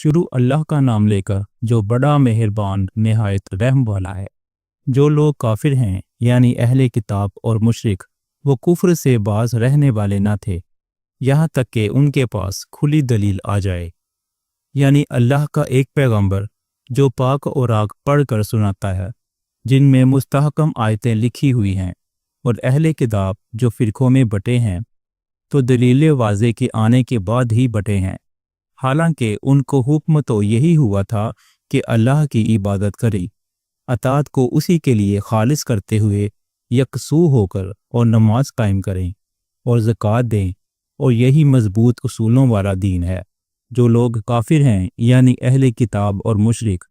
शुरू अल्लाह का नाम लेकर जो बड़ा मेहरबान निहायत रहम वाला है। जो लोग काफिर हैं यानी अहले किताब और मुशरिक, वो कुफ्र से बाज रहने वाले न थे यहाँ तक कि उनके पास खुली दलील आ जाए। यानी अल्लाह का एक पैगंबर जो पाक और आग पढ़ कर सुनाता है, जिनमें मुस्तहकम आयतें लिखी हुई हैं, और अहले किताब जो फ़िरक़ों में बटे हैं तो दलील वाज़े के आने के बाद ही बटे हैं। हालांकि उनको हुक्म तो यही हुआ था कि अल्लाह की इबादत करें, अतात को उसी के लिए खालिस करते हुए यकसू होकर और नमाज कायम करें और ज़कात दें, और यही मजबूत उसूलों वाला दीन है। जो लोग काफिर हैं यानी अहले किताब और मुशरिक,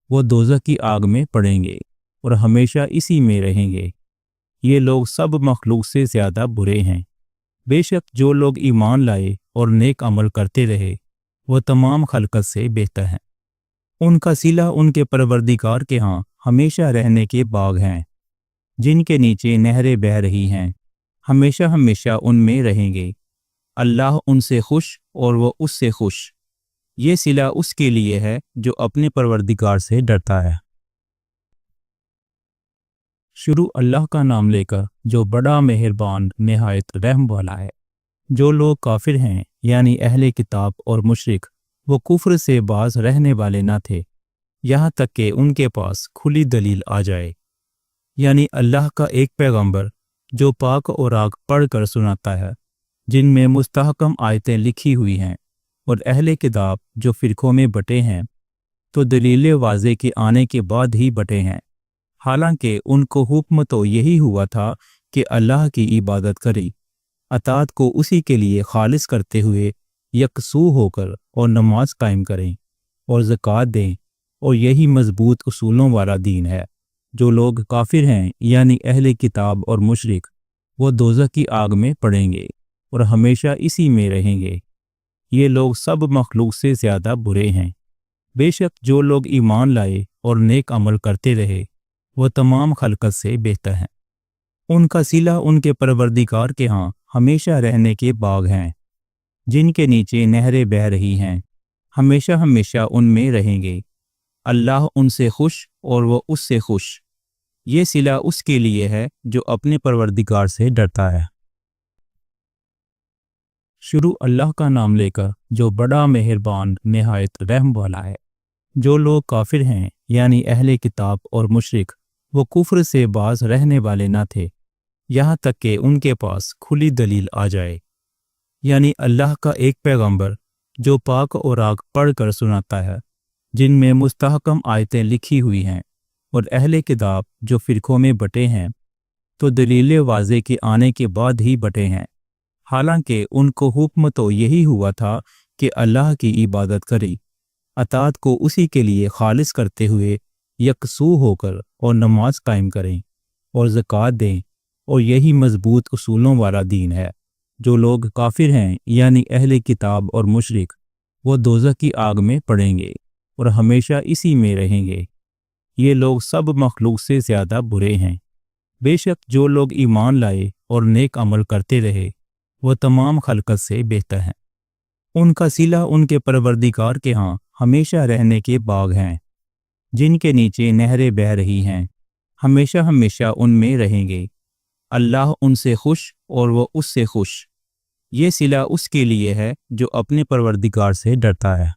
वो दोज़ख की आग में पड़ेंगे और हमेशा इसी में रहेंगे। ये लोग सब मखलूक से ज़्यादा बुरे हैं। बेशक जो लोग ईमान लाए और नेक अमल करते रहे, वो तमाम खलकत से बेहतर हैं। उनका सिला उनके परवरदिगार के यहाँ हमेशा रहने के बाग हैं, जिनके नीचे नहरें बह रही हैं, हमेशा हमेशा उनमें रहेंगे। अल्लाह उनसे खुश और वो उससे खुश। ये सिला उसके लिए है जो अपने परवरदिगार से डरता है। शुरू अल्लाह का नाम लेकर जो बड़ा मेहरबान निहायत रहम वाला है। जो लोग काफिर हैं यानी अहले किताब और मुशरिक, वो कुफ्र से बाज रहने वाले न थे यहाँ तक कि उनके पास खुली दलील आ जाए। यानी अल्लाह का एक पैगंबर जो पाक और आग पढ़ कर सुनाता है, जिनमें मुस्तहकम आयतें लिखी हुई हैं, और अहले किताब जो फ़िरक़ों में बटे हैं तो दलील वाज़े के आने के बाद ही बटे हैं। हालांकि उनको हुक्म तो यही हुआ था कि अल्लाह की इबादत करें, अतात को उसी के लिए खालिस करते हुए यकसू होकर और नमाज कायम करें और ज़कात दें, और यही मजबूत उसूलों वाला दीन है। जो लोग काफिर हैं यानी अहले किताब और मुशरिक, वो दोज़ख की आग में पड़ेंगे और हमेशा इसी में रहेंगे। ये लोग सब मखलूक से ज़्यादा बुरे हैं। बेशक जो लोग ईमान लाए और नेक अमल करते रहे, वो तमाम खलकत से बेहतर हैं। उनका सिला उनके परवरदिगार के यहाँ हमेशा रहने के बाग हैं, जिनके नीचे नहरें बह रही हैं, हमेशा हमेशा उनमें रहेंगे। अल्लाह उनसे खुश और वो उससे खुश। ये सिला उसके लिए है जो अपने परवरदिगार से डरता है। शुरू अल्लाह का नाम लेकर जो बड़ा मेहरबान निहायत रहम वाला है। जो लोग काफिर हैं यानी अहले किताब और मुशरिक, वो कुफ्र से बाज रहने वाले न थे यहाँ तक कि उनके पास खुली दलील आ जाए। यानी अल्लाह का एक पैगंबर जो पाक और आग पढ़ कर सुनाता है, जिनमें मुस्तहकम आयतें लिखी हुई हैं, और अहले किताब जो फ़िरक़ों में बटे हैं तो दलील वाज़े के आने के बाद ही बटे हैं। हालांकि उनको हुक्म तो यही हुआ था कि अल्लाह की इबादत करें, अतात को उसी के लिए खालिस करते हुए यकसू होकर और नमाज कायम करें और ज़कात दें, और यही मजबूत उसूलों वाला दीन है। जो लोग काफिर हैं यानी अहले किताब और मुशरिक, वो दोज़ख की आग में पड़ेंगे और हमेशा इसी में रहेंगे। ये लोग सब मखलूक से ज़्यादा बुरे हैं। बेशक जो लोग ईमान लाए और नेक अमल करते रहे, वो तमाम खलकत से बेहतर हैं। उनका सिला उनके परवरदिगार के यहाँ हमेशा रहने के बाग हैं, जिनके नीचे नहरें बह रही हैं, हमेशा हमेशा उनमें रहेंगे। अल्लाह उनसे खुश और वो उससे खुश। ये सिला उसके लिए है जो अपने परवरदिगार से डरता है।